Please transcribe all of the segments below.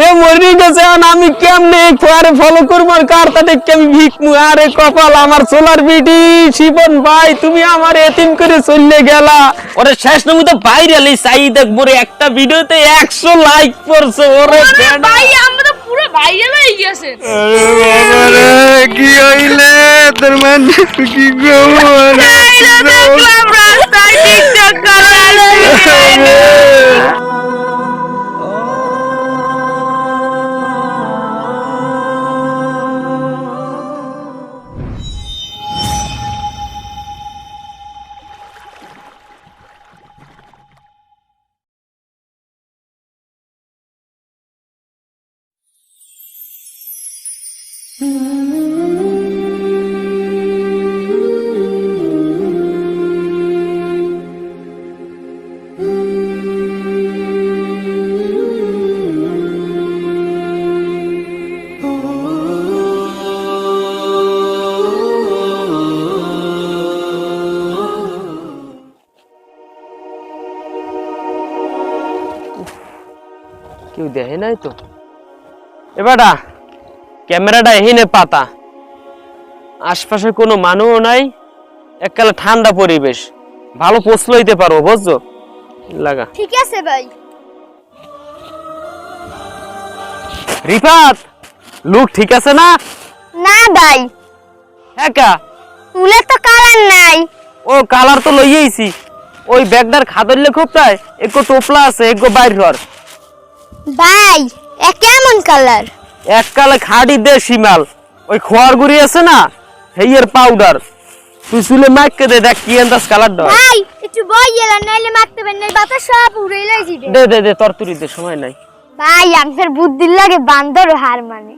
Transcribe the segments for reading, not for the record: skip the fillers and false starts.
এ মরি গেছে আমি কেমনে পরে ফলো করবো কারটা দেখে আমি ভিকমু আরে কপাল আমার সোলার বিটি শিবন ভাই তুমি আমার এতিম করে চলে গেলা ওরে শেষ নমু তো ভাইরাল এই চাই দেখবো রে একটা ভিডিওতে 100 লাইক পড়ছে ওরে ভাই আমরা তো পুরো ভাইরাল হয়ে গেছে আরে বাবা রে কি হইলে তোর মান কি গো দেখলাম রাস্তায় টিকটক করে কেউ দেখে নাই তো এবারটা ক্যামেরাটা এহিনে পাতা আশপাশে কোনো মানুষও নাই এককালে ঠান্ডা পরিবেশ ভালো পোস্ট লইতে পারো বুঝছো লাগা ঠিক আছে ভাই রিফাত লুক ঠিক আছে না না ভাই একা তুলে তো কালার নাই ও কালার তো লইয়েইছি ওই ব্যাগদার খাদরলে খুবটায় একটু টোপলা আছে একটু বাইর কর ভাই এ কেমন কালার এককালে খাড়ি দে শিমাল ওই খোয়ার গুড়ি আছে না হেইয়ের পাউডার তুই চুলে মাইকে দে দেখ কি আন্দাজ কালার দাও ভাই একটু বই এলা নাইলে মারতে পারেন না বাতাস সব উড়ে লইছি দে দে দে তরতুরি দে সময় নাই ভাই আমাদের বুদ্ধির লাগে বান্দর হার মানে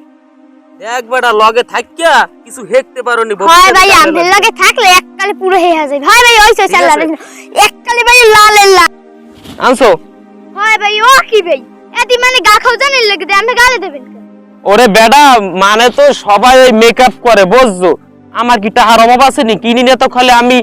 একবারটা লগে থাকিয়া কিছু হেকতে পারোনি হয় ভাই আমাদের লাগে থাকলে এককালে পুরো হয়ে যায় ভাই ভাই ওই ঠিক চালা আছে। এককালে ভাই লাল লাল আনছো হয় ভাই ও কি ভাই এদি মানে গা খাও জানেন লাগে দে আমি গালে দেবেন কেন? ওরে বেডা মানে তো সবাই ওই মেকআপ করে বুঝছো আমার কি টাকার অভাব আছে নি কিনি না তো খালি আমি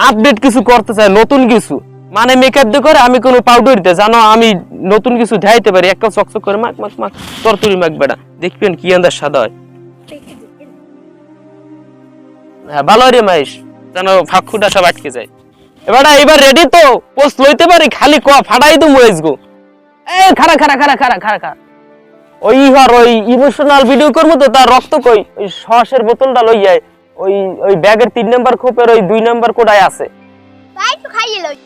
আপডেট কিছু করতে চাই নতুন কিছু মানে মেকআপ দিয়ে করে আমি কোনো পাউডার দিতে জানো আমি নতুন কিছু ধাইতে পারি একটা চকচক করে মাখ মাখ মাখ তরতুরি মাখ বেডা দেখবেন কি আন্দাজ সাদা হয় হ্যাঁ ভালো রে মাইশ যেন ফাঁকুটা সব আটকে যায় এবার রেডি তো পোস্ট লইতে পারি খালি ক ফাটাই দু মরেজ গো এ খারা খারা খারা খারা খারা খারা ওই হর ওই ইমোশনাল ভিডিও করবো তো তার রক্ত কই ওই সসের বোতলটা লই যায় ওই ওই ব্যাগের 3 নাম্বার খোপের ওই 2 নাম্বার কোডায় আছে ভাই তো খাইয়ে লই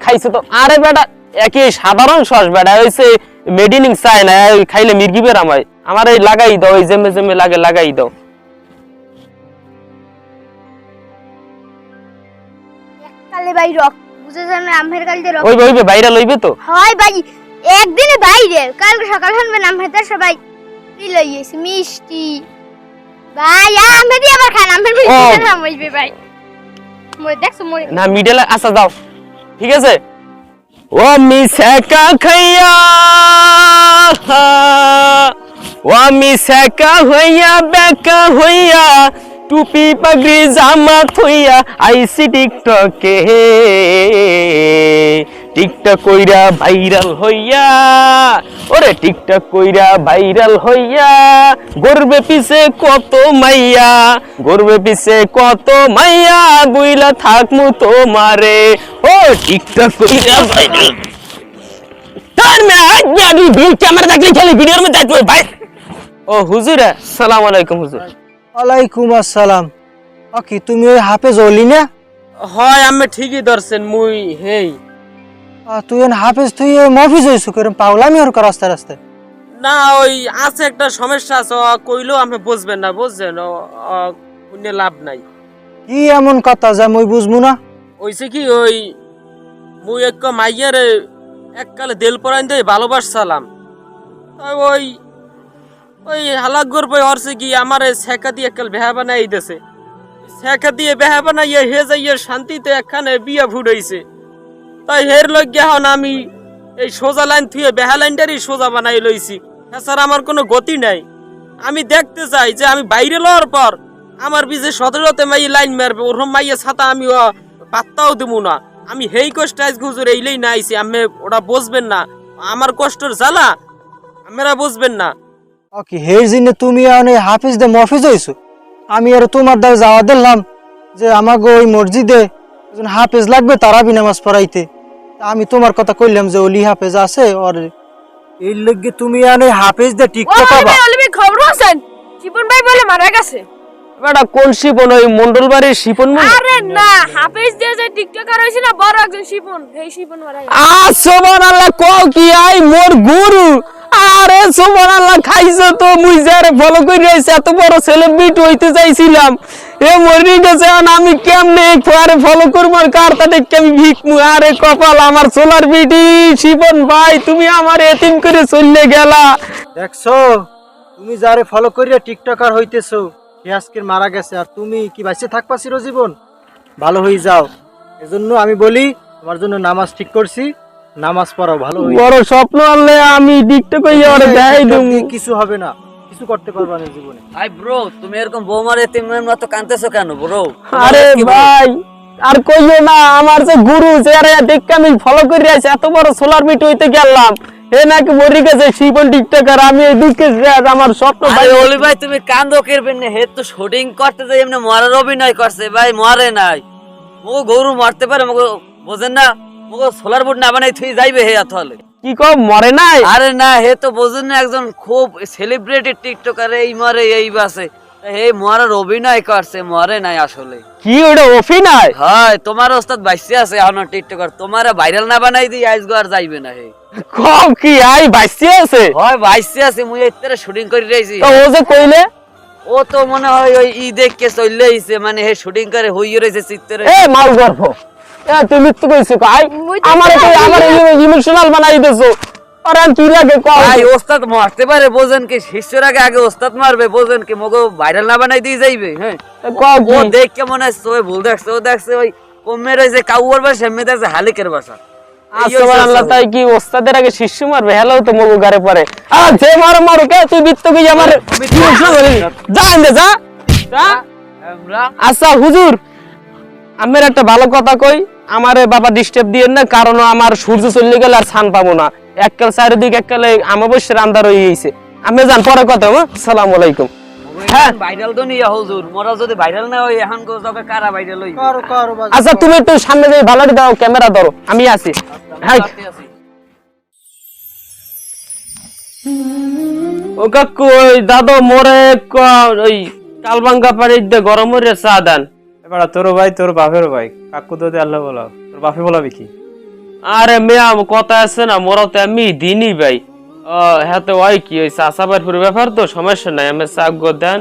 খাইছে তো আরে বেটা একই সাধারণ সস বেটা হইছে মেডিনিং চাই না খাইলে মির্গি বের আমার এই লাগাই দাও ওই জেমে জেমে লাগে লাগাই দাও এককালে ভাই রক বুঝে জানো আমের গাল দিয়ে রক ওই ওই বাইরা লইবে তো হয় ভাই একদিনে বাইরে কালকে সকাল শুনবেন আমরা সবাই কি লইয়েছি মিষ্টি ভাই আমি দিয়ে আবার খান আমি মিষ্টি না মইবে ভাই মই দেখছো মই না মিডল আচ্ছা যাও ঠিক আছে ও মিশাকা খাইয়া ও মিশাকা হইয়া বেকা হইয়া টুপি পাগড়ি জামা থইয়া আইসি টিকটকে টিকটক কইরা ভাইরাল হইয়া ওরে টিকটক কইরা ভাইরাল হইয়া গর্বে পিছে কত মাইয়া গর্বে পিছে কত মাইয়া বুইলা থাকমু তোমারে ও টিকটক কইরা ভাইরাল তার মে আগে ভিডিও ক্যামেরা দেখলে খালি ভিডিওর মধ্যে দেখবে ভাই ও হুজুর আসসালামু আলাইকুম হুজুর ওয়ালাইকুম আসসালাম কি তুমি ওই হাফেজ হলি না হয় আমি ঠিকই ধরছেন মুই হেই তুই হাফেজ তুই মফিজ হইছু করে পাগলামি আর রাস্তা রাস্তায় না ওই আছে একটা সমস্যা আছে কইলো আমি বুঝবেন না বুঝছেন কোনে লাভ নাই কি এমন কথা যা মই বুঝমু না ওইছে কি ওই মুই এক মাইয়ার এককালে দেল পরাইন দিয়ে ভালোবাসছিলাম তাই ওই ওই হালাগর বই হরছে কি আমারে শেখা দিয়ে এককাল বেহা বানাই দিয়েছে শেখা দিয়ে বেহা বানাইয়া হে যাইয়া শান্তিতে একখানে বিয়া ফুটাইছে তাই হের লজ্ঞা হন আমি এই সোজা লাইন থুয়ে বেহা লাইনটারই সোজা বানাই লইছি এছাড়া আমার কোনো গতি নাই আমি দেখতে চাই যে আমি বাইরে লওয়ার পর আমার বিজে 17তে মাই লাইন মারবে ওরকম মাইয়া ছাতা আমি পাত্তাও দেবো না আমি হেই কষ্ট আজ হুজুর এইলেই না আইছি আমি ওটা বুঝবেন না আমার কষ্টর জ্বালা আপনারা বুঝবেন না। ওকে হের জন্য তুমি অনেক হাফিজ দে মফিজ হইছো। আমি আর তোমার দ্বারা যাওয়া দিলাম যে আমাকে ওই মসজিদে একজন হাফেজ লাগবে তারাবি নামাজ পড়াইতে। আমি তোমার কথা কইলাম যে ওলি হাফেজ আছে ওর এই লগে তুমি অনেক হাফেজ দে টিকটক পাবা। ওলি খবর আছেন শিপন ভাই বলে মারা গেছে। বেটা কোন শিপন? ওই মন্ডল বাড়ির শিপন? আরে না, হাফেজ দিয়ে যে টিকটকার হইছে না বড় একজন শিপন, এই শিপন মারা গেছে। সুবহানাল্লাহ, কও কি আই মোর গুরু? আরে সুবহানাল্লাহ, খাইছো তো। মুই যারে ফলো করি আইছি এত বড় সেলিব্রিটি হইতে চাইছিলাম, এ মরি গেছে। আমি কেমনে পরে ফলো করব? আর কারটা দেখে আমি ভিকমু। আরে কপাল আমার, সোলার বিডি শিপন ভাই, তুমি আমার এতিম করে চলে গেলা। দেখছো তুমি যারে ফলো করিয়া টিকটকার হইতেছো সে আজকে মারা গেছে, আর তুমি কি বাইসে থাকবা চিরজীবন? ভালো হয়ে যাও। এজন্য আমি বলি তোমার জন্য নামাজ ঠিক করছি, নামাজ পড়াও, ভালো হয়ে বড় স্বপ্ন আনলে আমি টিকটক কইয়া ওরে দেখাই দেব। কিছু হবে না, কিছু করতে পারবা না জীবনে। আই ব্রো, তুমি এরকম বৌমার এতিমের মতো কাঁদতেছো কেন ব্রো? আরে ভাই আর কইও না, আমার যে গুরু যারে দেখে আমি ফলো করে আইছি এত বড় সোলার মিট হইতে গেলাম, এ নাকি মরি গেছে শিপন টিকটকার। আমি এই দুঃখে আমার স্বপ্ন ভাই। ভাই ওলি ভাই, তুমি কান্দো কেরবেন না? হে তো শুটিং করতে যাই এমনি মরার অভিনয় করছে ভাই, মরে নাই। মগো গরু মারতে পারে, মগো বোঝেন না? মগো সোলার বোর্ড না বানাই থুই যাইবে হে আতলে। কি কও মরে নাই? আরে না, হে তো বোঝেন না, একজন খুব সেলিব্রিটি টিকটকার, এই মরে এই বাসে। হে মরার অভিনয় করছে, মরে নাই আসলে। কি ওটা অভিনয়? হয় তোমার ওস্তাদ বাইসে আছে এখন টিকটকার, তোমারে ভাইরাল না বানাই দি আইজগো আর যাইবে না হে। কও কি আই বাইসি আছে? হয় বাইসে আছে, মুই এত্তরে শুটিং করে রইছি। তো ও যে কইলে ও তো মনে হয় ওই ই দেখকে চলে আইছে, মানে হে শুটিং করে হইয়ে রইছে চিত্তরে। এ মাল গর্ভ, এ তুমি তো কইছো কাই আমারে কই আমার ইমোশনাল বানাই দিছো। আর আর কি লাগে কও? ভাই ওস্তাদ মারতে পারে, বোঝেন কি? শিষ্যর আগে আগে ওস্তাদ মারবে, বোঝেন কি? মগো ভাইরাল না বানাই দিয়ে যাইবে। হ্যাঁ কও ও কি? দেখ কেমন আছে, ওই ভুল দেখছে, ও দেখছে ওই কমে রইছে কাউয়ার বাসা, এমনি দেখছে হালিকের বাসা। সুবহানাল্লাহ, তাই কি ওস্তাদের আগে শিষ্য মারবে? হেলাও তো মগো গারে পড়ে। আর যে মারো মারো, কে তুই বিত্ত কই আমার ইমোশনাল হলি? যা এনে যা যা। আমরা আচ্ছা হুজুর, আমার একটা ভালো কথা কই, আমারে বাবা ডিস্টার্ব দিয়েন না, কারণ আমার সূর্য চলে গেলে আর ছান পাবো না। এককাল চারিদিকে এককালে আমাবস্যার আন্ধার হয়ে গেছে। আমি যান পরে কথা। আসসালামু আলাইকুম। হ্যাঁ ভাইরাল তো নিয়া হুজুর, মোরা যদি ভাইরাল না হয় এখন কো যাবে কারা ভাইরাল হইবে? কারো কারো বাজে আচ্ছা তুমি একটু সামনে যাই, ভালোটি দাও, ক্যামেরা ধরো, আমি আছি। হ্যাঁ ও কাকু, ওই দাদু মোরে ওই কালবাঙ্গা পাড়ির দে গরম হইরে চা দেন। এবার তোর ভাই তোর বাপের ভাই কাকু তো আল্লাহ বলা, তোর বাপে বলাবি কি? আরে মেয়া কথা আছে না, মোরা তো আমি দিনই ভাই। হ্যাঁ তো ওই কি ওই চাষাবার পুরো ব্যাপার তো, সমস্যা নাই। আমি চাগ্য দেন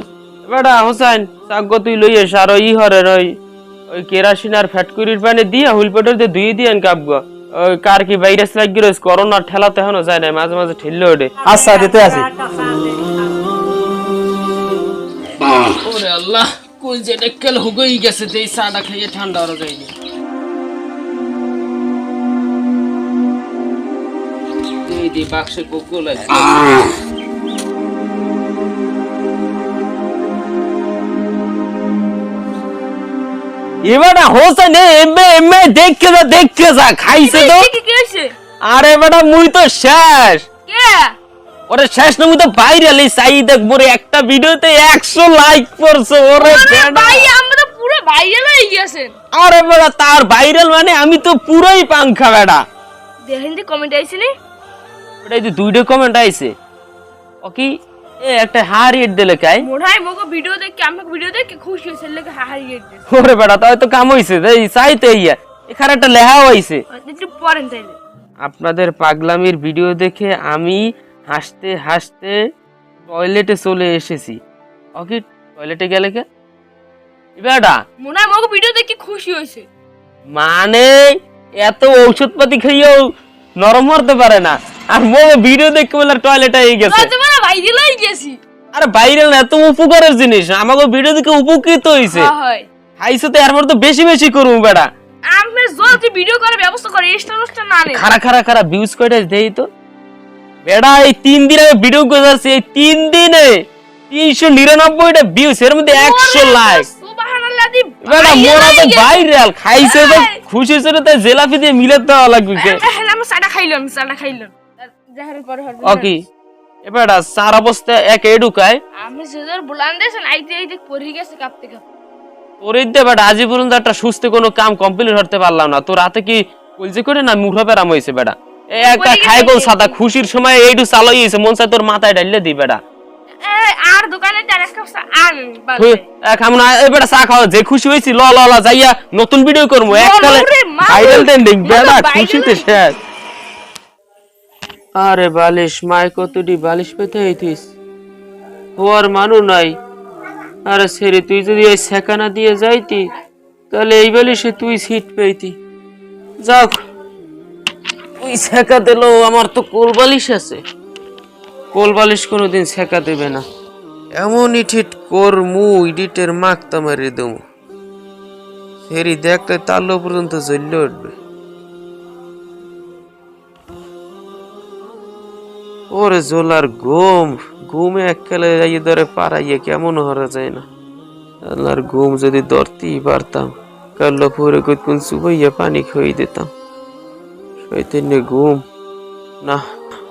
বেটা হোসেন, চাগ্য তুই লই এস। আর ওই হরের ওই কেরাসিন আর ফ্যাটকুরির পানি দিয়ে হুইল পেটর দিয়ে ধুয়ে দিয়ে কাপগ। ওই কার কি ভাইরাস লাগি রয়েছে, করোনার ঠেলাতে এখনো যায় না, মাঝে মাঝে ঠেললে ওঠে। আচ্ছা দিতে আসি। ওরে আল্লাহ, কোন যে ডেক্কেল হুগই গেছে, এই চাটা খেয়ে ঠান্ডা হয়ে যায়। এই দি বাক্সে কোকো লাগে। এবারে হোসেন এমবে এমবে দেখকে যা খাইছে তো। কি হইছে? আরে বেটা মুই তো শেষ। কে? ওরে শেষ না, মুই তো বাইরে এলি চাই দেখবো রে, একটা ভিডিওতে 100 লাইক পড়ছে। ওরে বেটা ভাই আমরা তো পুরো ভাইরাল হয়ে গেছেন। আরে বেটা তার ভাইরাল মানে আমি তো পুরোই পাংখা বেটা। দেখেন যে কমেন্ট আইছে নি? ওটাই তো দুইটা কমেন্ট আইছে। ও কি এ একটা হারিয়ে দিলে কাই? মনে হয় মগো ভিডিও দেখে, আমাকে ভিডিও দেখে খুশি হইছে, লাগে হারিয়ে দিছে। ওরে বেটা তাই তো কাম হইছে, এই চাইতে ইয়া এখানে একটা লেহাও আইছে। একটু পড়েন তাইলে। আপনাদের পাগলামির ভিডিও দেখে আমি হাসতে হাসতে টয়লেটে চলে এসেছি। ওকে টয়লেটে গেলে কে বেটা? মনে হয় মগো ভিডিও দেখে খুশি হইছে। মানে এত ঔষধপাতি খাইও নরম হতে পারে না, আর মোর ভিডিও দেখে বলে টয়লেটে গেছে। তোমরা ভাইরাল হয়ে গেছি। আরে ভাইরাল না, এত উপকারের জিনিস, আমাকে ভিডিও দেখে উপকৃত হইছে। হয় খাইছে তো এরপর তো বেশি বেশি করবো বেটা। আমি জলদি ভিডিও করার ব্যবস্থা করে, এক্সট্রা না নে। খারা ভিউজ কয়টা দেই তো বেটা। এই 3 দিন আগে ভিডিও করেছি, এই 3 দিনে 399টা ভিউজ, এর মধ্যে 100 লাইক। সুবহানাল্লাহ দি বেটা মোরা তো ভাইরাল খাইছে তো খুশি হইছে, তাই জেলাপি দিয়ে মিলাতে দেওয়া লাগবে। হ্যাঁ আমি চাটা খাইলাম। জাহারের পরে হবে। ওকে এবারে চার অবস্থা এক ঢুকায় আমি সেজর বুলান দেছেন আইতে আইতে পড়ে গেছে কাঁপতে কাঁপতে তোর দে বেটা আজ পর্যন্ত একটা সুস্থ কোনো কাম কমপ্লিট করতে পারলাম না তোর রাতে কি কলজে করে না মুঠো পেরাম হয়েছে বেটা একটা খাই গোল সাদা খুশির সময় এইটু চালাই হয়েছে মন চাই তোর মাথায় ডাইলে দি বেটা আর দোকানে চার এক কাপ চা আন খাম না এবারে চা খাওয়া যে খুশি হয়েছি ল ল ল যাইয়া নতুন ভিডিও করবো এককালে ভাইরাল ট্রেন্ডিং বেটা খুশিতে শেষ আরে বালিশ মাই কতটি বালিশ পেতে হইতিস হওয়ার মানু নাই আরে সেরে তুই যদি ওই সেকানা দিয়ে যাইতি তাহলে এই বালিশে তুই সিট পেইতি যাক ওই সেকা দিল আমার তো কোল বালিশ আছে কোল বালিশ কোনোদিন সেকা দেবে না এমন ইঠিট কর মু ইডিটের মাকতা মারি দেবো সেরি দেখতে তাল্লো পর্যন্ত জ্বললে উঠবে ওরে জোলার ঘুমে এককালে যাইয়ে ধরে পাড়াইয়ে কেমন হরা যায় না আল্লাহর ঘুম যদি ধরতেই পারতাম কাল্লো পরে কোন চুবাইয়া পানি খাইয়ে দিতাম শয়তানে ঘুম না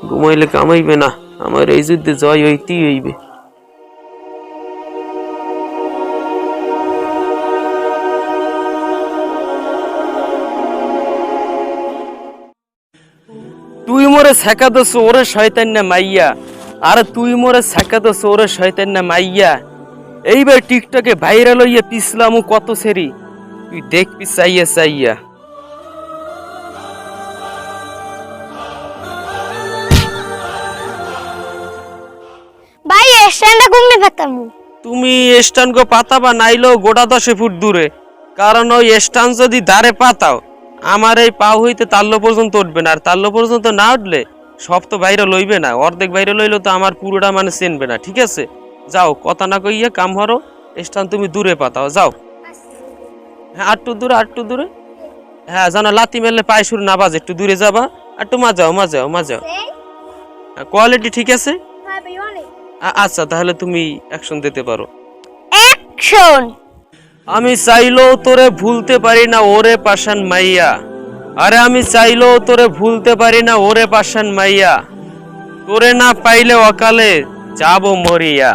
ঘুমাইলে কামাইবে না আমার এই যুদ্ধে জয় হইতেই হইবে তুই মোরে শেখা দোস ওরে শয়তান না মাইয়া আরে তুই মোরে শেখা দোস ওরে শয়তান না মাইয়া এইবার টিকটকে ভাইরাল হইয়া পিছলামু কত সেরি তুই দেখবি চাইয়া চাইয়া ভাই স্ট্যান্ডটা ঘুমনে পেতাম তুমি স্ট্যান্ড গো পাতাবা নাইলো গোটা 10 ফুট দূরে কারণ ওই স্ট্যান্ড যদি ধারে পাতাও আমার এই পা হইতে তাল্লো পর্যন্ত উঠবে না আর তাল্লো পর্যন্ত না উঠলে সব তো বাইরে লইবে না অর্ধেক বাইরে লইলে তো আমার পুরোটা মানে চেনবে না ঠিক আছে যাও কথা না কইয়া কাম হরো স্ট্যান্ড তুমি দূরে পাতাও যাও হ্যাঁ আটটু দূরে হ্যাঁ জানো লাতি মেললে পায়ে শুরু না বাজে একটু দূরে যাবা একটু মাজাও কোয়ালিটি ঠিক আছে আচ্ছা তাহলে তুমি অ্যাকশন দিতে পারো অ্যাকশন আমি চাইলেও তোরে ভুলতে পারি না ওরে পাশান মাইয়া আরে আমি চাইলেও তোরে ভুলতে পারি না ওরে পাশান মাইয়া তোরে না পাইলে অকালে যাব মরিয়া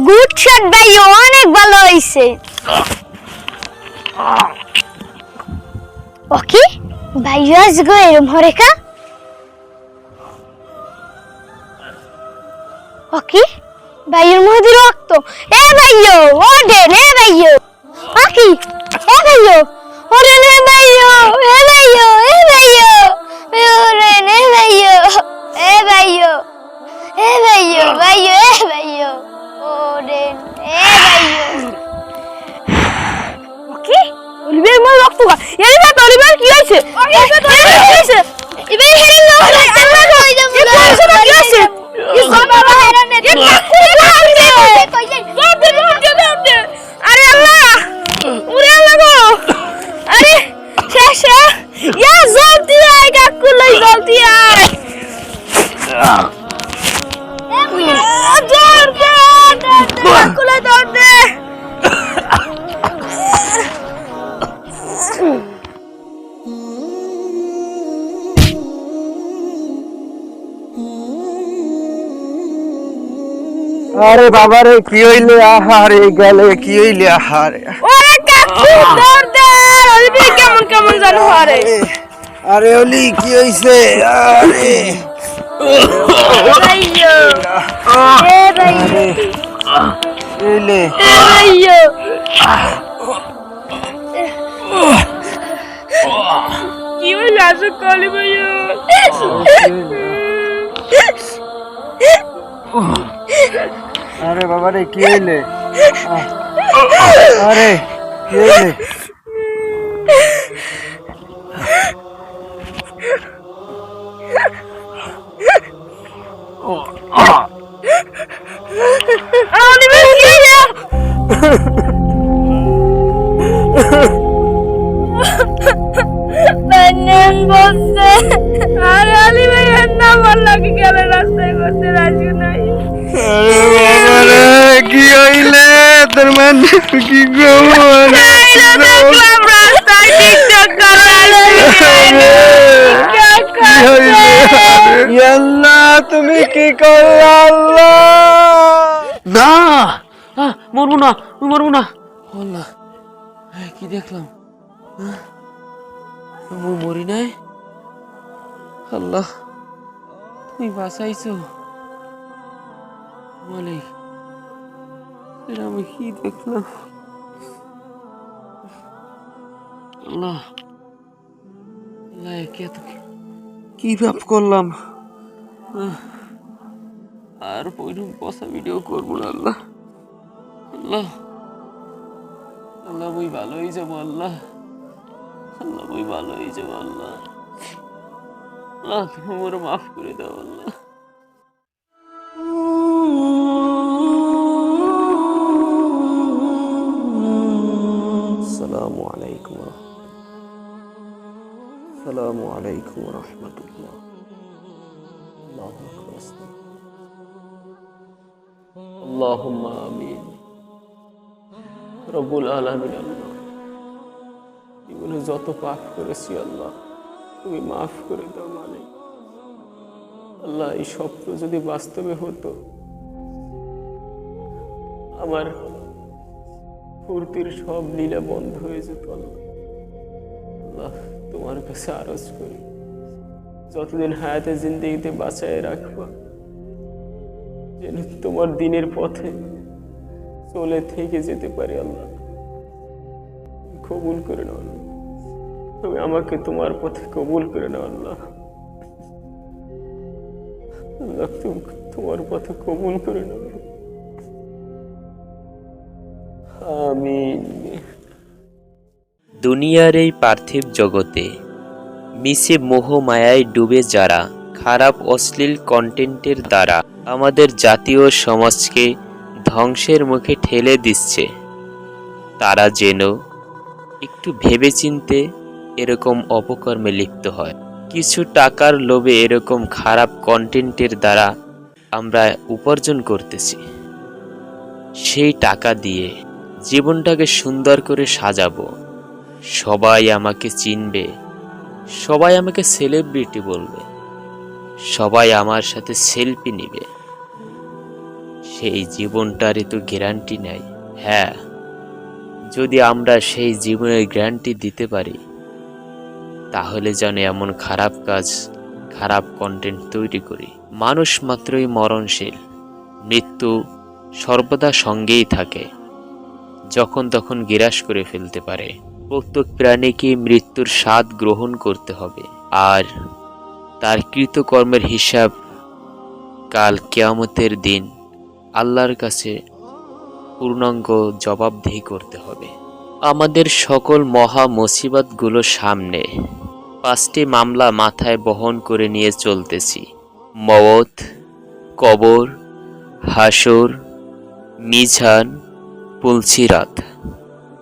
গুড শট ভাই অনেক ভালো হইছে ওকে ভাই আজ গো এরম হরেকা ওকে ভাইয়ের মধ্যে রক্ত এ ভাইও ওডে নে ভাইও ওকে এ ভাইও ওরে নে ভাইও এ ভাইও ওরে নে ভাইও এ ভাইও ওরে এ ভাইও ওকে অলিভিয়ার মা রক্ত গা এর না অলিভিয়ার কি হইছে এবে হেরে লো আমরা কই যাব কি হইছে আরে আল্লাহ ওরে আল্লাহ গো আরে শেষে ইয়া জলদি আয় কাকু লই জলদি আয় কুলে দৌড় দে আরে বাবা রে কি হইলে আহারে গেলে কি হইলে আহারে ওরে কাকু দৌড় দে অলিভিয়া কেমন জানো আরে আরে ওলি কি হইছে আরে ভাইও এ ভাইও এলে ভাইও কি হইল আসো কলি ভাইও আরে বাবা রে কি হইলে আরে কি হইলে Benim bose. Arali ve yandan vallahi gele কি করবো দেখলাম রাস্তায় টিকটক আল্লাহ তুমি কি করলে আল্লাহ না মরবো না মরবো না আল্লাহ কি দেখলাম মরি নাই আল্লাহ তুমি বাঁচাইছো মালিক এটা আমি কি দেখলাম আল্লাহ আল্লাহ কি ভাব করলাম আর ওইরকম বসা ভিডিও করবো না আল্লাহ আল্লাহ আল্লাহ ওই ভালো হয়ে যাবো আল্লাহ আল্লাহ ওই ভালো হয়ে যাবো আল্লাহ আল্লাহ তুমি আমার মাফ করে দাও আল্লাহ আসসালামু আলাইকুম আসসালামু আলাইকুম রহমতুল্লাহ আল্লাহু আকবার আল্লাহুম্মা আমিন রব্বুল আলামিন আল্লাহ জীবনে যত পাপ করেছি আল্লাহ তুমি মাফ করে দাও মালিক আল্লাহ এই স্বপ্ন যদি বাস্তবে হতো আমার ফুর্তির সব লীলা বন্ধ হয়ে যেত আল্লাহ আল্লাহ তোমার কাছে আরজ করি যতদিন হায়াতে জিন্দেগিতে বাঁচায় রাখবা যেন তোমার দিনের পথে চলে থেকে যেতে পারি আল্লাহ কবুল করে নাও আল্লাহ তুমি আমাকে তোমার পথে কবুল করে নাও আল্লাহ আল্লাহ তুমি তোমার পথে কবুল করে নাও আমিন দুনিয়ার এই পার্থিব জগতে মিশে মোহ মায়ায় ডুবে যারা খারাপ অশ্লীল কন্টেন্টের দ্বারা আমাদের জাতীয় সমাজকে ধ্বংসের মুখে ঠেলে দিচ্ছে তারা যেন একটু ভেবেচিন্তে এরকম অপকর্মে লিপ্ত হয় কিছু টাকার লোভে এরকম খারাপ কন্টেন্টের দ্বারা আমরা উপার্জন করতেছি সেই টাকা দিয়ে জীবনটাকে সুন্দর করে সাজাবো সবাই আমাকে চিনবে সবাই আমাকে সেলিব্রিটি বলবে সবাই আমার সাথে সেলফি নিবে সেই জীবনটারই তো গ্যারান্টি নাই হ্যাঁ যদি আমরা সেই জীবনের গ্যারান্টি দিতে পারি তাহলে যেন এমন খারাপ কাজ খারাপ কন্টেন্ট তৈরি করি মানুষ মাত্রই মরণশীল মৃত্যু সর্বদা সঙ্গেই থাকে যখন তখন গ্রাস করে ফেলতে পারে প্রত্যেক প্রাণীকে মৃত্যুর স্বাদ গ্রহণ করতে হবে আর তার কৃতকর্মের হিসাব কাল কিয়ামতের দিন আল্লাহর কাছে পূর্ণাঙ্গ জবাবদিহি করতে হবে আমাদের সকল মহা মুসিবতগুলো সামনে 5টি মামলা মাথায় বহন করে নিয়ে চলতেছি মওত কবর হাসর মিজান পুলসিরাত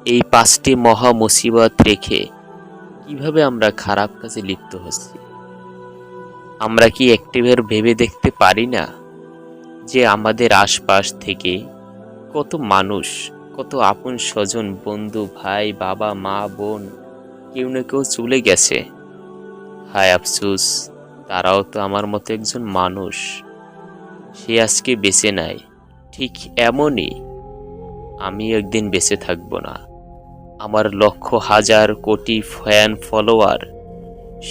এই 5টি মহা মুসিবত রেখে কিভাবে আমরা খারাপ কাজে লিপ্ত হচ্ছি আমরা কি একটিবার ভেবে দেখতে পারি না যে আমাদের আশপাশ থেকে কত মানুষ কত আপন স্বজন বন্ধু ভাই বাবা মা বোন কেউ না কেউ চলে গেছে হায় আফসোস তারাও তো আমার মতো একজন মানুষ সে আজকে বেঁচে নাই ঠিক এমনই আমি একদিন বেঁচে থাকবো না আমার লক্ষ হাজার কোটি ফ্যান ফলোয়ার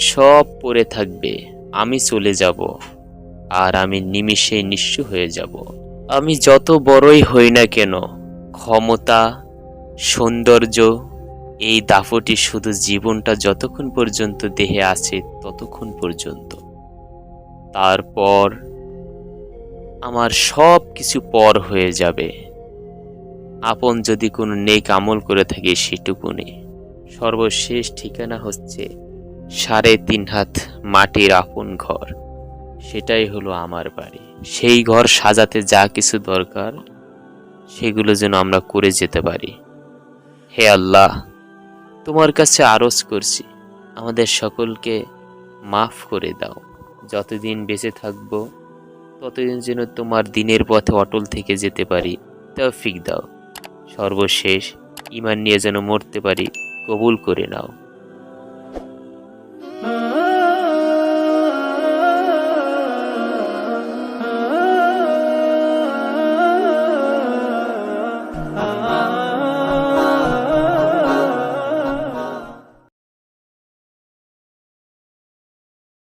সব পড়ে থাকবে আমি চলে যাব আর আমি নিমিষে নিঃস্ব হয়ে যাব আমি যত বড়ই হই না কেন ক্ষমতা সৌন্দর্য এই দাফটি শুধু জীবনটা যতক্ষণ পর্যন্ত দেহে আছে ততক্ষণ পর্যন্ত তারপর আমার সব কিছু পর হয়ে যাবে আপন যদি কোনো নেক আমল করে থাকে সেটুকুনি সর্বশেষ ঠিকানা হচ্ছে 3.5 হাত মাটির আপন ঘর সেটাই হলো আমার বাড়ি সেই ঘর সাজাতে যা কিছু দরকার সেগুলো যেন আমরা করে যেতে পারি হে আল্লাহ তোমার কাছে আরজ করছি আমাদের সকলকে মাফ করে দাও যতদিন বেঁচে থাকবো ততদিন যেন তোমার দিনের পথে অটল থেকে যেতে পারি তৌফিক দাও সর্বশেষ ঈমান নিয়ে যেন মরতে পারি, কবুল করে নাও।